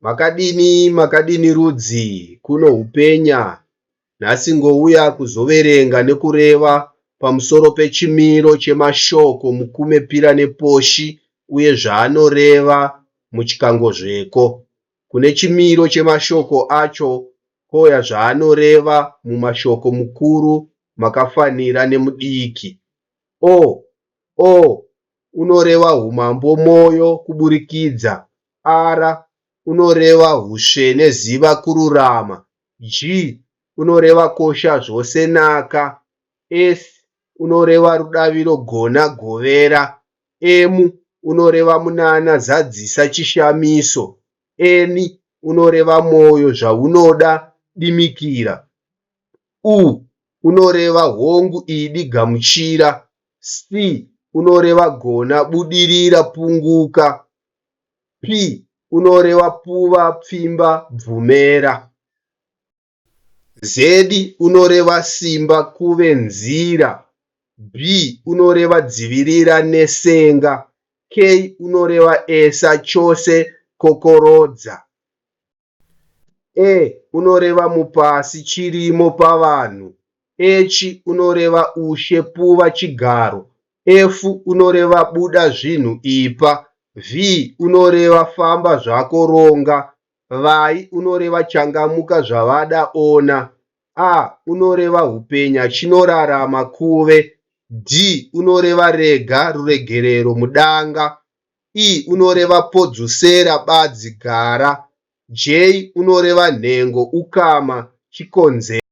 Makadini rudzi kuno hupenya. Nhasi ngouya kuzoverenga nekureva pamusoro pechimiro chemashoko mukumepira neposhi uye zvaanoreva muchikangozveko. Kune chimiro chemashoko acho kouya zvaanoreva mumashoko mukuru makafanira nemudiki. O unoreva umambo moyo kuburikidza. R unoreva usve neziva kururama. G unoreva kosha zvose naka. S unoreva rudaviro gona govera. M unoreva munana zadzisa chishamiso. N unoreva moyo zvaunoda dimikira. U unoreva hongu idi gamuchira. C unoreva gona budirira punguka. P unoreva puva pfimba bvumera. Z unoreva simba kuve nzira. B unoreva dzivirira nesenga. K unoreva esa chose kokorodza. E unoreva mupasi chirimo pavanhu. H unoreva ushe puva chigaro. F unoreva buda zvinhu ipa. V unoreva famba zvako ronga. Vai unoreva changamuka zvavada ona. A unoreva hupenya chinorarama kuve. D unoreva rega ruregerero mudanga. E unoreva podzosera badzi gara. J unoreva nhengo ukama chikonzero.